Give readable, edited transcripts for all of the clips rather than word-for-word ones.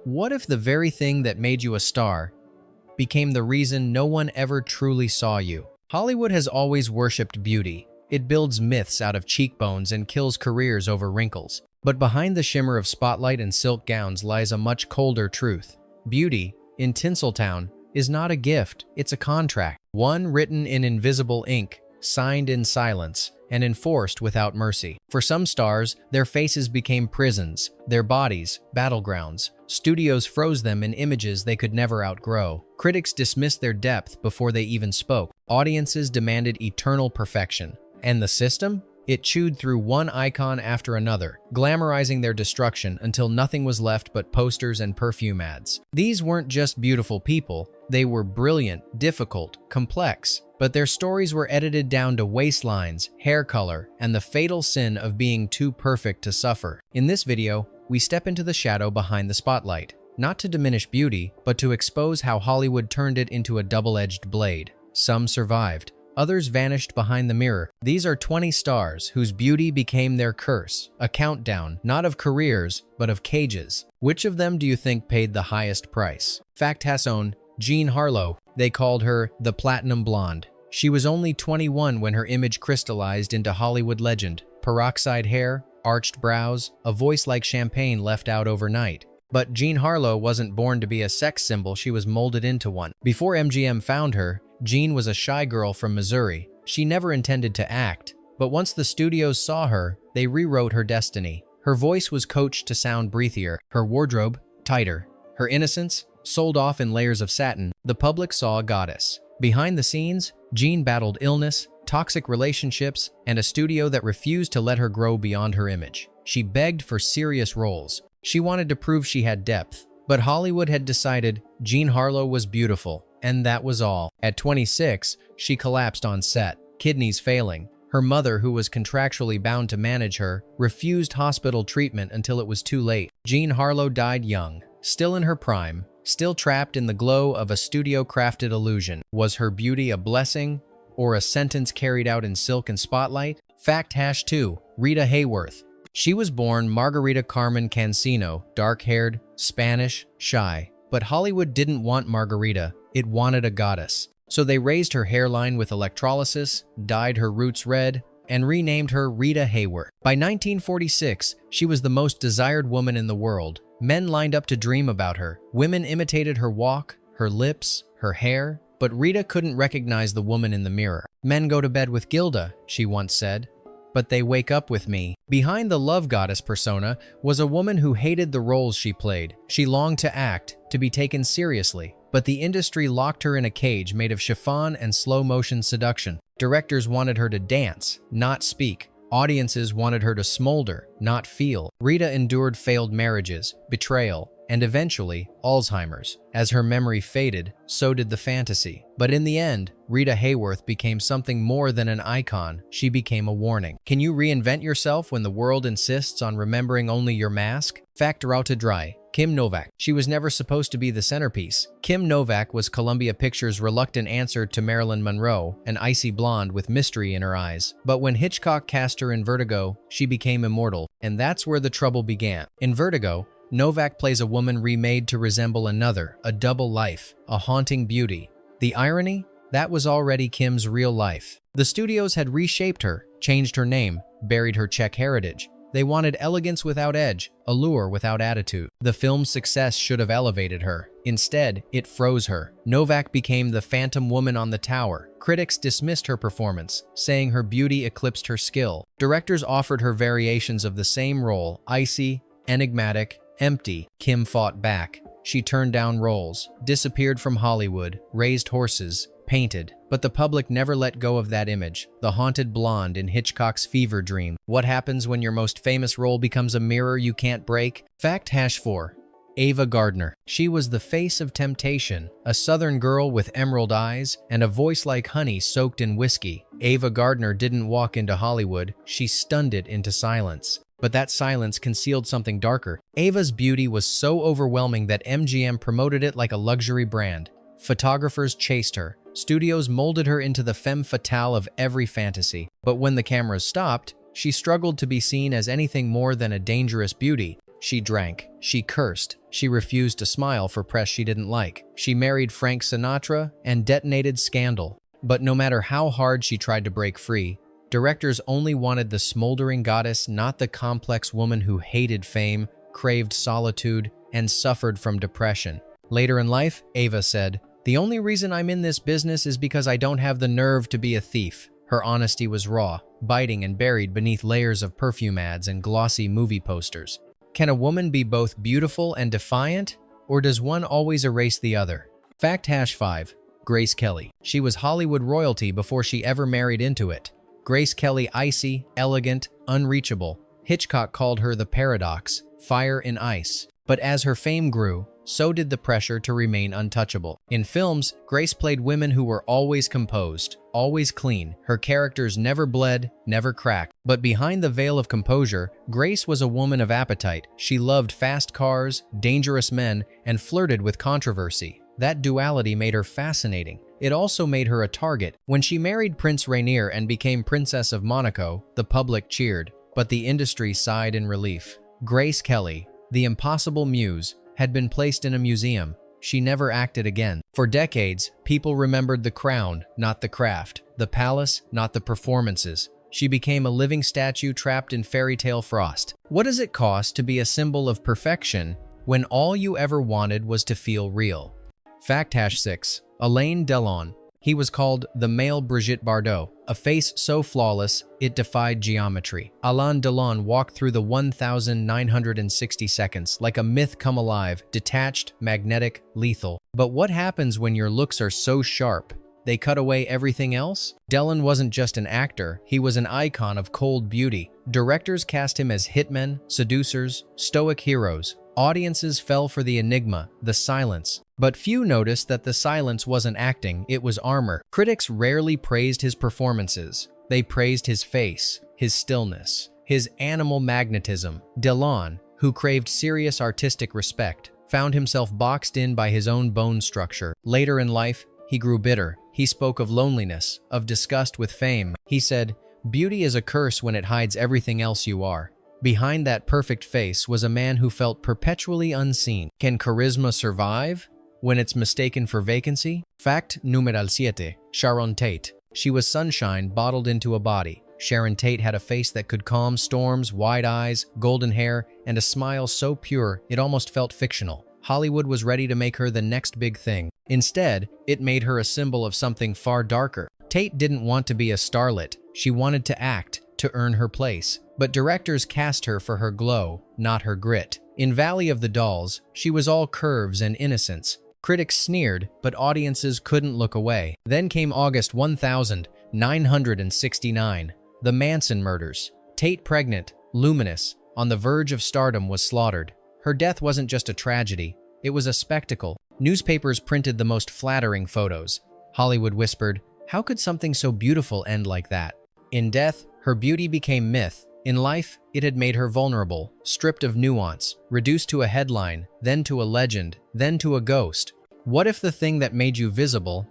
What if the very thing that made you a star became the reason no one ever truly saw you? Hollywood has always worshipped beauty. It builds myths out of cheekbones and kills careers over wrinkles. But behind the shimmer of spotlight and silk gowns lies a much colder truth. Beauty, in Tinseltown, is not a gift, it's a contract. One written in invisible ink, signed in silence, and enforced without mercy. For some stars, their faces became prisons, their bodies, battlegrounds. Studios froze them in images they could never outgrow. Critics dismissed their depth before they even spoke. Audiences demanded eternal perfection. And the system? It chewed through one icon after another, glamorizing their destruction until nothing was left but posters and perfume ads. These weren't just beautiful people, they were brilliant, difficult, complex. But their stories were edited down to waistlines, hair color, and the fatal sin of being too perfect to suffer. In this video, we step into the shadow behind the spotlight, not to diminish beauty, but to expose how Hollywood turned it into a double-edged blade. Some survived. Others vanished behind the mirror. These are 20 stars whose beauty became their curse, a countdown, not of careers, but of cages. Which of them do you think paid the highest price? Fact has own Jean Harlow. They called her the Platinum Blonde. She was only 21 when her image crystallized into Hollywood legend. Peroxide hair, arched brows, a voice like champagne left out overnight. But Jean Harlow wasn't born to be a sex symbol, she was molded into one. Before MGM found her, Jean was a shy girl from Missouri. She never intended to act, but once the studios saw her, they rewrote her destiny. Her voice was coached to sound breathier, her wardrobe tighter. Her innocence sold off in layers of satin. The public saw a goddess. Behind the scenes, Jean battled illness, toxic relationships, and a studio that refused to let her grow beyond her image. She begged for serious roles. She wanted to prove she had depth, but Hollywood had decided Jean Harlow was beautiful. And that was all. At 26, she collapsed on set, kidneys failing. Her mother, who was contractually bound to manage her, refused hospital treatment until it was too late. Jean Harlow died young, still in her prime, still trapped in the glow of a studio-crafted illusion. Was her beauty a blessing or a sentence carried out in silk and spotlight? Fact hash 2. Rita Hayworth. She was born Margarita Carmen Cancino, dark-haired, Spanish, shy. But Hollywood didn't want Margarita. It wanted a goddess. So they raised her hairline with electrolysis, dyed her roots red, and renamed her Rita Hayworth. By 1946, she was the most desired woman in the world. Men lined up to dream about her. Women imitated her walk, her lips, her hair, but Rita couldn't recognize the woman in the mirror. Men go to bed with Gilda, she once said, but they wake up with me. Behind the love goddess persona was a woman who hated the roles she played. She longed to act, to be taken seriously. But the industry locked her in a cage made of chiffon and slow-motion seduction. Directors wanted her to dance, not speak. Audiences wanted her to smolder, not feel. Rita endured failed marriages, betrayal, and eventually, Alzheimer's. As her memory faded, so did the fantasy. But in the end, Rita Hayworth became something more than an icon. She became a warning. Can you reinvent yourself when the world insists on remembering only your mask? Fact Rauta Dry. Kim Novak. She was never supposed to be the centerpiece. Kim Novak was Columbia Pictures' reluctant answer to Marilyn Monroe, an icy blonde with mystery in her eyes. But when Hitchcock cast her in Vertigo, she became immortal. And that's where the trouble began. In Vertigo, Novak plays a woman remade to resemble another, a double life, a haunting beauty. The irony? That was already Kim's real life. The studios had reshaped her, changed her name, buried her Czech heritage. They wanted elegance without edge, allure without attitude. The film's success should have elevated her. Instead, it froze her. Novak became the phantom woman on the tower. Critics dismissed her performance, saying her beauty eclipsed her skill. Directors offered her variations of the same role, icy, enigmatic, empty. Kim fought back. She turned down roles, disappeared from Hollywood, raised horses, painted. But the public never let go of that image, the haunted blonde in Hitchcock's fever dream. What happens when your most famous role becomes a mirror you can't break? Fact hash 4. Ava Gardner. She was the face of temptation, a southern girl with emerald eyes and a voice like honey soaked in whiskey. Ava Gardner didn't walk into Hollywood, she stunned it into silence. But that silence concealed something darker. Ava's beauty was so overwhelming that MGM promoted it like a luxury brand. Photographers chased her. Studios molded her into the femme fatale of every fantasy. But when the cameras stopped, she struggled to be seen as anything more than a dangerous beauty. She drank. She cursed. She refused to smile for press she didn't like. She married Frank Sinatra and detonated scandal. But no matter how hard she tried to break free, directors only wanted the smoldering goddess, not the complex woman who hated fame, craved solitude, and suffered from depression. Later in life, Ava said, "The only reason I'm in this business is because I don't have the nerve to be a thief." Her honesty was raw, biting and buried beneath layers of perfume ads and glossy movie posters. Can a woman be both beautiful and defiant, or does one always erase the other? Fact #5. Grace Kelly. She was Hollywood royalty before she ever married into it. Grace Kelly, icy, elegant, unreachable. Hitchcock called her the paradox, fire in ice. But as her fame grew, so did the pressure to remain untouchable. In films, Grace played women who were always composed, always clean. Her characters never bled, never cracked. But behind the veil of composure, Grace was a woman of appetite. She loved fast cars, dangerous men, and flirted with controversy. That duality made her fascinating. It also made her a target. When she married Prince Rainier and became Princess of Monaco, the public cheered, but the industry sighed in relief. Grace Kelly, the impossible muse, had been placed in a museum. She never acted again. For decades, people remembered the crown, not the craft, the palace, not the performances. She became a living statue trapped in fairy tale frost. What does it cost to be a symbol of perfection when all you ever wanted was to feel real? Fact #6. Alain Delon. He was called the male Brigitte Bardot, a face so flawless it defied geometry. Alain Delon walked through the 1,960 seconds like a myth come alive, detached, magnetic, lethal. But what happens when your looks are so sharp they cut away everything else? Delon wasn't just an actor, he was an icon of cold beauty. Directors cast him as hitmen, seducers, stoic heroes. Audiences fell for the enigma, the silence. But few noticed that the silence wasn't acting, it was armor. Critics rarely praised his performances. They praised his face, his stillness, his animal magnetism. Delon, who craved serious artistic respect, found himself boxed in by his own bone structure. Later in life, he grew bitter. He spoke of loneliness, of disgust with fame. He said, "Beauty is a curse when it hides everything else you are." Behind that perfect face was a man who felt perpetually unseen. Can charisma survive when it's mistaken for vacancy? Fact #7. Sharon Tate. She was sunshine bottled into a body. Sharon Tate had a face that could calm storms, wide eyes, golden hair, and a smile so pure it almost felt fictional. Hollywood was ready to make her the next big thing. Instead, it made her a symbol of something far darker. Tate didn't want to be a starlet. She wanted to act, to earn her place. But directors cast her for her glow, not her grit. In Valley of the Dolls, she was all curves and innocence. Critics sneered, but audiences couldn't look away. Then came August 1969, the Manson murders. Tate, pregnant, luminous, on the verge of stardom, was slaughtered. Her death wasn't just a tragedy, it was a spectacle. Newspapers printed the most flattering photos. Hollywood whispered, "How could something so beautiful end like that?" In death, her beauty became myth. In life, it had made her vulnerable, stripped of nuance, reduced to a headline, then to a legend, then to a ghost. What if the thing that made you visible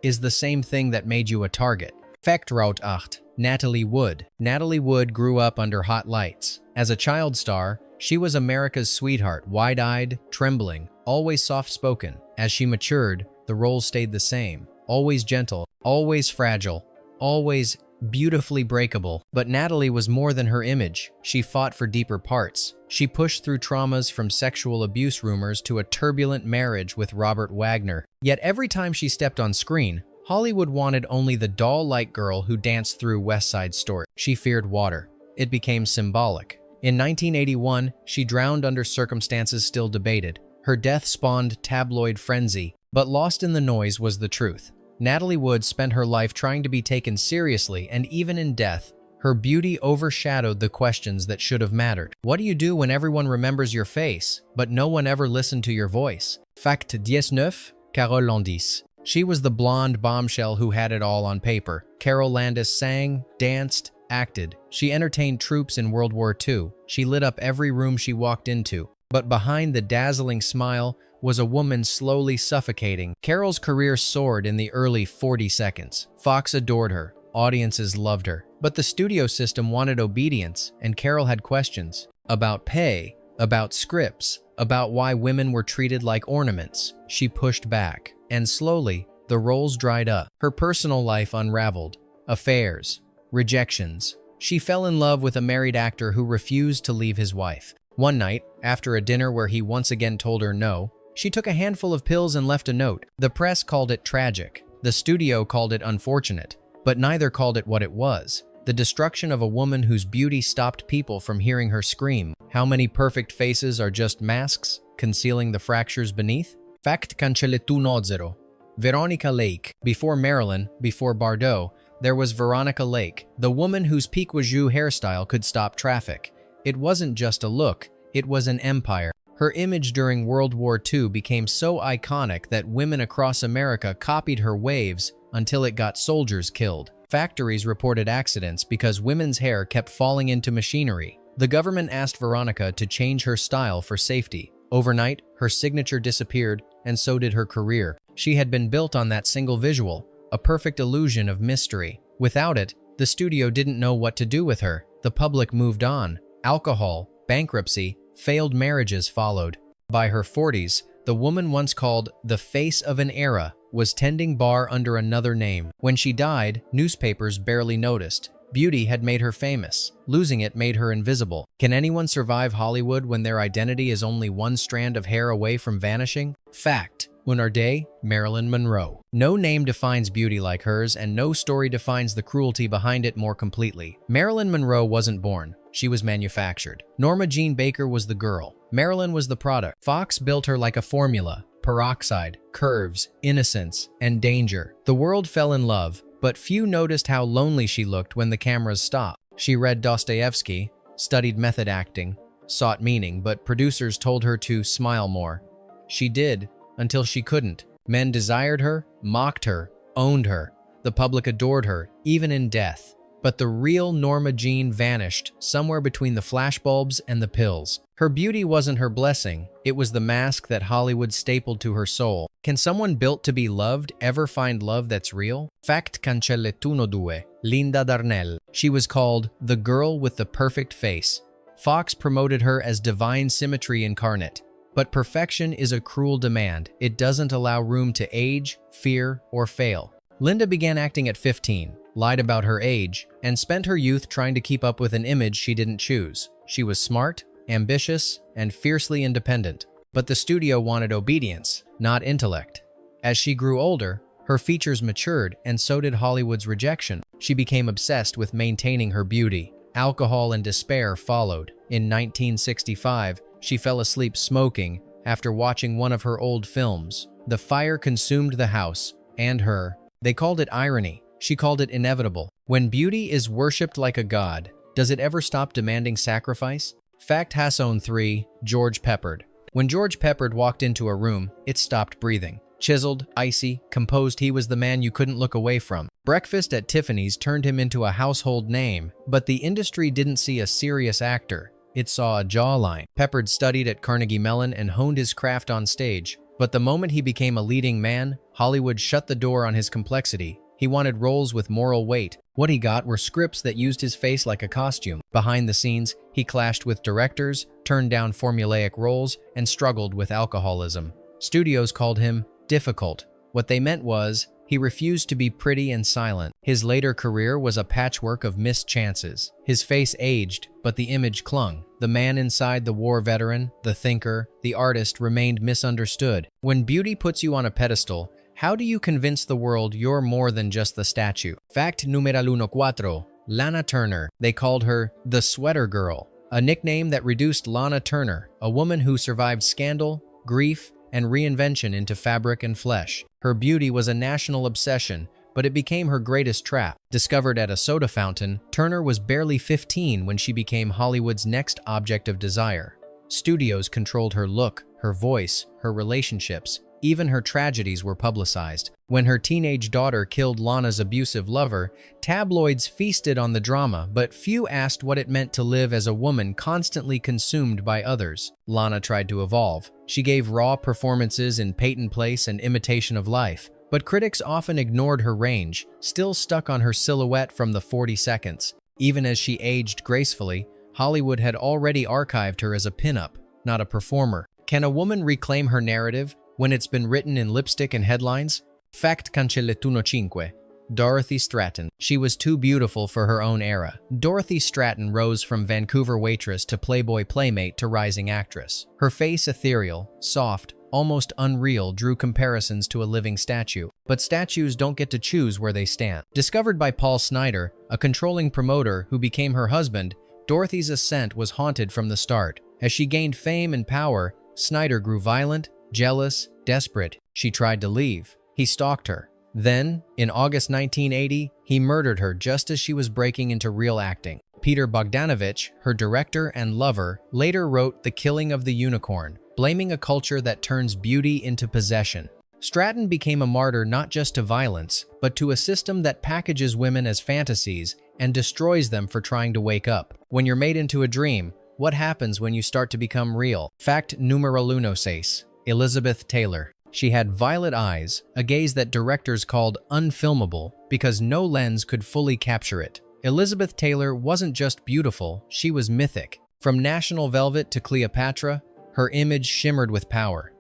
is the same thing that made you a target? Fact #8. Natalie Wood. Natalie Wood grew up under hot lights. As a child star, she was America's sweetheart, wide-eyed, trembling, always soft-spoken. As she matured, the roles stayed the same. Always gentle, always fragile, always beautifully breakable. But Natalie was more than her image. She fought for deeper parts. She pushed through traumas from sexual abuse rumors to a turbulent marriage with Robert Wagner. Yet every time she stepped on screen, Hollywood wanted only the doll-like girl who danced through West Side Story. She feared water. It became symbolic. In 1981, she drowned under circumstances still debated. Her death spawned tabloid frenzy, but lost in the noise was the truth. Natalie Wood spent her life trying to be taken seriously, and even in death, her beauty overshadowed the questions that should have mattered. What do you do when everyone remembers your face, but no one ever listened to your voice? Fact #19. Carole Landis. She was the blonde bombshell who had it all on paper. Carole Landis sang, danced, acted. She entertained troops in World War II. She lit up every room she walked into. But behind the dazzling smile was a woman slowly suffocating. Carole's career soared in the early 40 seconds. Fox adored her. Audiences loved her. But the studio system wanted obedience, and Carole had questions about pay, about scripts, about why women were treated like ornaments. She pushed back, and slowly, the roles dried up. Her personal life unraveled. Affairs, rejections. She fell in love with a married actor who refused to leave his wife. One night, after a dinner where he once again told her no, she took a handful of pills and left a note. The press called it tragic. The studio called it unfortunate, but neither called it what it was. The destruction of a woman whose beauty stopped people from hearing her scream. How many perfect faces are just masks, concealing the fractures beneath? Fact cancelletuno. Veronica Lake. Before Marilyn, before Bardot, there was Veronica Lake, the woman whose pique-wajou hairstyle could stop traffic. It wasn't just a look, it was an empire. Her image during World War II became so iconic that women across America copied her waves until it got soldiers killed. Factories reported accidents because women's hair kept falling into machinery. The government asked Veronica to change her style for safety. Overnight, her signature disappeared, and so did her career. She had been built on that single visual, a perfect illusion of mystery. Without it, the studio didn't know what to do with her. The public moved on. Alcohol, bankruptcy, failed marriages followed. By her 40s, the woman once called the face of an era was tending bar under another name. When she died, newspapers barely noticed. Beauty had made her famous. Losing it made her invisible. Can anyone survive Hollywood when their identity is only one strand of hair away from vanishing? Fact. Una day, Marilyn Monroe. No name defines beauty like hers, and no story defines the cruelty behind it more completely. Marilyn Monroe wasn't born. She was manufactured. Norma Jean Baker was the girl. Marilyn was the product. Fox built her like a formula. Peroxide, curves, innocence, and danger. The world fell in love, but few noticed how lonely she looked when the cameras stopped. She read Dostoevsky, studied method acting, sought meaning, but producers told her to smile more. She did, until she couldn't. Men desired her, mocked her, owned her. The public adored her, even in death. But the real Norma Jean vanished somewhere between the flashbulbs and the pills. Her beauty wasn't her blessing, it was the mask that Hollywood stapled to her soul. Can someone built to be loved ever find love that's real? Fact cancelletuno due. Linda Darnell. She was called the girl with the perfect face. Fox promoted her as divine symmetry incarnate. But perfection is a cruel demand. It doesn't allow room to age, fear, or fail. Linda began acting at 15, lied about her age, and spent her youth trying to keep up with an image she didn't choose. She was smart, ambitious, and fiercely independent. But the studio wanted obedience, not intellect. As she grew older, her features matured, and so did Hollywood's rejection. She became obsessed with maintaining her beauty. Alcohol and despair followed. In 1965, she fell asleep smoking after watching one of her old films. The fire consumed the house, and her. They called it irony. She called it inevitable. When beauty is worshipped like a god, does it ever stop demanding sacrifice? Fact Hasson 3, George Peppard. When George Peppard walked into a room, it stopped breathing. Chiseled, icy, composed, he was the man you couldn't look away from. Breakfast at Tiffany's turned him into a household name, but the industry didn't see a serious actor. It saw a jawline. Peppard studied at Carnegie Mellon and honed his craft on stage. But the moment he became a leading man, Hollywood shut the door on his complexity. He wanted roles with moral weight. What he got were scripts that used his face like a costume. Behind the scenes, he clashed with directors, turned down formulaic roles, and struggled with alcoholism. Studios called him difficult. What they meant was, he refused to be pretty and silent. His later career was a patchwork of missed chances. His face aged, but the image clung. The man inside, the war veteran, the thinker, the artist, remained misunderstood. When beauty puts you on a pedestal, how do you convince the world you're more than just the statue? Fact numeral 14. Lana Turner. They called her the Sweater Girl, a nickname that reduced Lana Turner, a woman who survived scandal, grief, and reinvention into fabric and flesh. Her beauty was a national obsession, but it became her greatest trap. Discovered at a soda fountain, Turner was barely 15 when she became Hollywood's next object of desire. Studios controlled her look, her voice, her relationships. Even her tragedies were publicized. When her teenage daughter killed Lana's abusive lover, tabloids feasted on the drama, but few asked what it meant to live as a woman constantly consumed by others. Lana tried to evolve. She gave raw performances in Peyton Place and Imitation of Life, but critics often ignored her range, still stuck on her silhouette from the 40 seconds. Even as she aged gracefully, Hollywood had already archived her as a pinup. not a performer. Can a woman reclaim her narrative when it's been written in lipstick and headlines? Fact cancellettuno 5. Dorothy Stratton. She was too beautiful for her own era. Dorothy Stratton rose from Vancouver waitress to Playboy playmate to rising actress. Her face ethereal, soft, almost unreal, drew comparisons to a living statue. But statues don't get to choose where they stand. Discovered by Paul Snider, a controlling promoter who became her husband, Dorothy's ascent was haunted from the start. As she gained fame and power, Snider grew violent, jealous, desperate. She tried to leave. He stalked her. Then, in August 1980, he murdered her just as she was breaking into real acting. Peter Bogdanovich, her director and lover, later wrote The Killing of the Unicorn, blaming a culture that turns beauty into possession. Stratton became a martyr not just to violence, but to a system that packages women as fantasies and destroys them for trying to wake up. When you're made into a dream, what happens when you start to become real? Fact numero 6. Elizabeth Taylor. She had violet eyes, a gaze that directors called unfilmable because no lens could fully capture it. Elizabeth Taylor wasn't just beautiful, she was mythic. From National Velvet to Cleopatra, her image shimmered with power.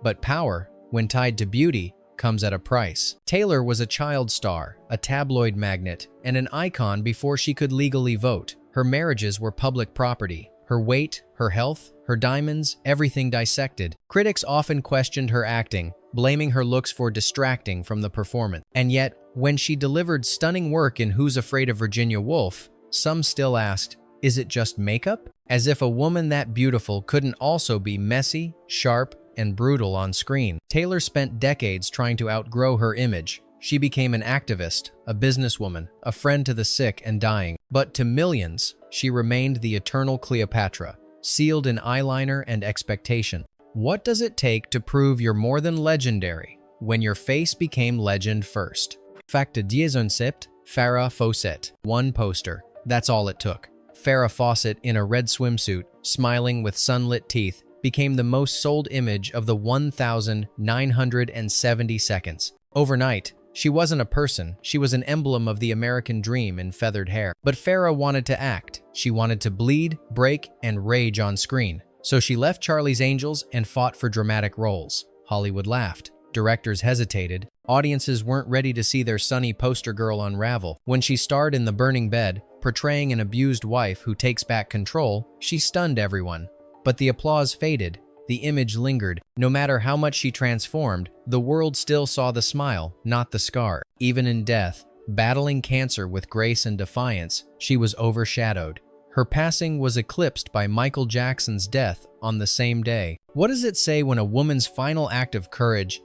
But power, when tied to beauty, comes at a price. Taylor was a child star, a tabloid magnate, and an icon before she could legally vote. Her marriages were public property. Her weight, her health, her diamonds, everything dissected. Critics often questioned her acting, blaming her looks for distracting from the performance. And yet, when she delivered stunning work in Who's Afraid of Virginia Woolf, some still asked, is it just makeup? As if a woman that beautiful couldn't also be messy, sharp, and brutal on screen. Taylor spent decades trying to outgrow her image. She became an activist, a businesswoman, a friend to the sick and dying. But to millions, she remained the eternal Cleopatra, sealed in eyeliner and expectation. What does it take to prove you're more than legendary when your face became legend first? Facte 17, Farrah Fawcett. One poster. That's all it took. Farrah Fawcett in a red swimsuit, smiling with sunlit teeth, became the most sold image of the 1,970 seconds. Overnight, she wasn't a person, she was an emblem of the American dream in feathered hair. But Farrah wanted to act. She wanted to bleed, break, and rage on screen. So she left Charlie's Angels and fought for dramatic roles. Hollywood laughed. Directors hesitated. Audiences weren't ready to see their sunny poster girl unravel. When she starred in The Burning Bed, portraying an abused wife who takes back control, she stunned everyone. But the applause faded. The image lingered. No matter how much she transformed, the world still saw the smile, not the scar. Even in death, battling cancer with grace and defiance, she was overshadowed. Her passing was eclipsed by Michael Jackson's death on the same day. What does it say when a woman's final act of courage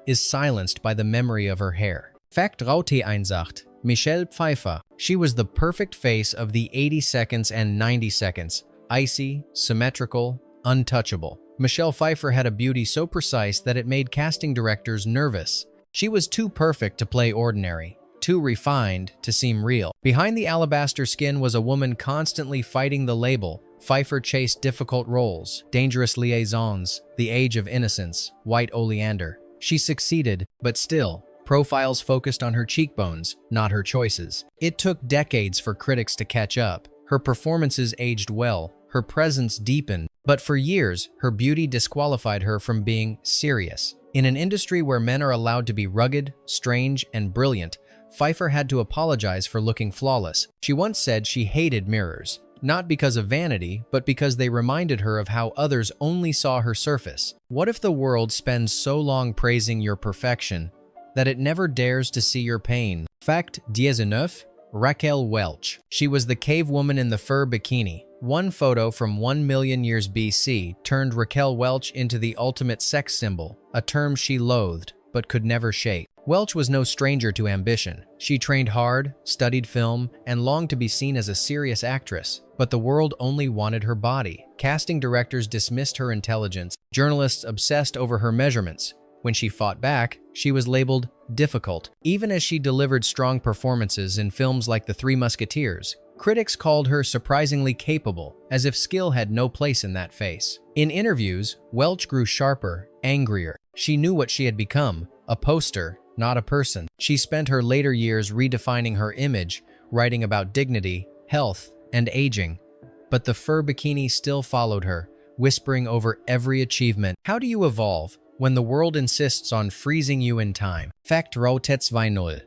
is silenced by the memory of her hair? Fact 18. Michelle Pfeiffer. She was the perfect face of the 80 seconds and 90 seconds. Icy, symmetrical, untouchable. Michelle Pfeiffer had a beauty so precise that it made casting directors nervous. She was too perfect to play ordinary, too refined to seem real. Behind the alabaster skin was a woman constantly fighting the label. Pfeiffer chased difficult roles, dangerous liaisons, the age of innocence, white oleander. She succeeded, but still, profiles focused on her cheekbones, not her choices. It took decades for critics to catch up. Her performances aged well, her presence deepened, but for years, her beauty disqualified her from being serious. In an industry where men are allowed to be rugged, strange, and brilliant, Pfeiffer had to apologize for looking flawless. She once said she hated mirrors, not because of vanity, but because they reminded her of how others only saw her surface. What if the world spends so long praising your perfection that it never dares to see your pain? Fact 19. Raquel Welch. She was the cave woman in the fur bikini. One photo from 1 million years BC turned Raquel Welch into the ultimate sex symbol, a term she loathed but could never shake. Welch was no stranger to ambition. She trained hard, studied film, and longed to be seen as a serious actress. But the world only wanted her body. Casting directors dismissed her intelligence. Journalists obsessed over her measurements. When she fought back, she was labeled difficult. Even as she delivered strong performances in films like The Three Musketeers, critics called her surprisingly capable, as if skill had no place in that face. In interviews, Welch grew sharper, angrier. She knew what she had become, a poster, not a person. She spent her later years redefining her image, writing about dignity, health, and aging. But the fur bikini still followed her, whispering over every achievement. How do you evolve when the world insists on freezing you in time? Fact Rotetz Vinul.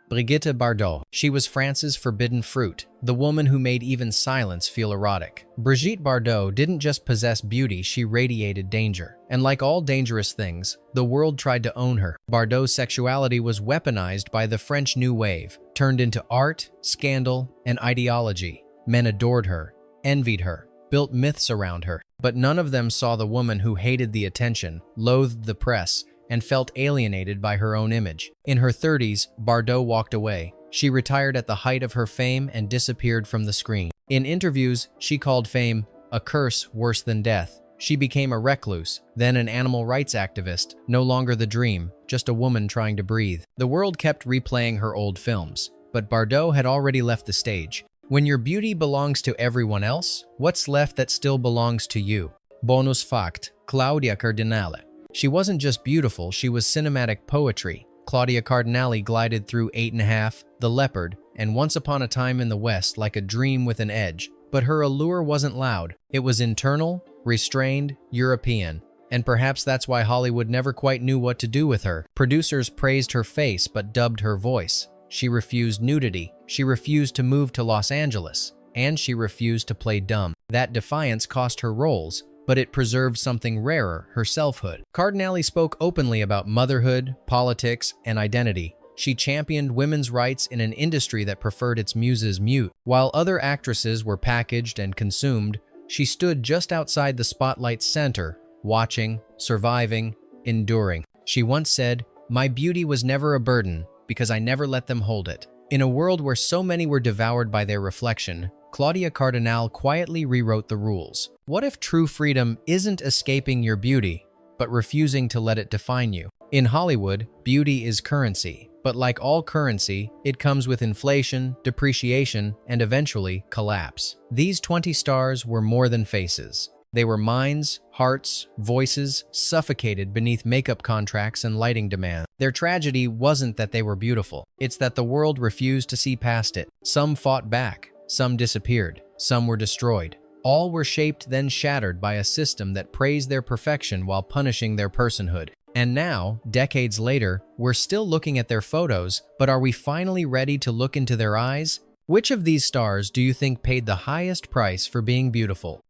Brigitte Bardot. She was France's forbidden fruit, the woman who made even silence feel erotic. Brigitte Bardot didn't just possess beauty, she radiated danger. And like all dangerous things, the world tried to own her. Bardot's sexuality was weaponized by the French New Wave, turned into art, scandal, and ideology. Men adored her, envied her, built myths around her. But none of them saw the woman who hated the attention, loathed the press, and felt alienated by her own image. In her 30s, Bardot walked away. She retired at the height of her fame and disappeared from the screen. In interviews, she called fame a curse worse than death. She became a recluse, then an animal rights activist, no longer the dream, just a woman trying to breathe. The world kept replaying her old films, but Bardot had already left the stage. When your beauty belongs to everyone else, what's left that still belongs to you? Bonus fact, Claudia Cardinale. She wasn't just beautiful, she was cinematic poetry. Claudia Cardinale glided through 8½, The Leopard, and Once Upon a Time in the West like a dream with an edge. But her allure wasn't loud. It was internal, restrained, European. And perhaps that's why Hollywood never quite knew what to do with her. Producers praised her face but dubbed her voice. She refused nudity. She refused to move to Los Angeles. And she refused to play dumb. That defiance cost her roles, but it preserved something rarer, her selfhood. Cardinale spoke openly about motherhood, politics, and identity. She championed women's rights in an industry that preferred its muses mute. While other actresses were packaged and consumed, she stood just outside the spotlight's center, watching, surviving, enduring. She once said, "My beauty was never a burden because I never let them hold it." In a world where so many were devoured by their reflection, Claudia Cardinale quietly rewrote the rules. What if true freedom isn't escaping your beauty, but refusing to let it define you? In Hollywood, beauty is currency, but like all currency, it comes with inflation, depreciation, and eventually collapse. These 20 stars were more than faces. They were minds, hearts, voices, suffocated beneath makeup contracts and lighting demand. Their tragedy wasn't that they were beautiful, it's that the world refused to see past it. Some fought back. Some disappeared, some were destroyed. All were shaped then shattered by a system that praised their perfection while punishing their personhood. And now, decades later, we're still looking at their photos, but are we finally ready to look into their eyes? Which of these stars do you think paid the highest price for being beautiful?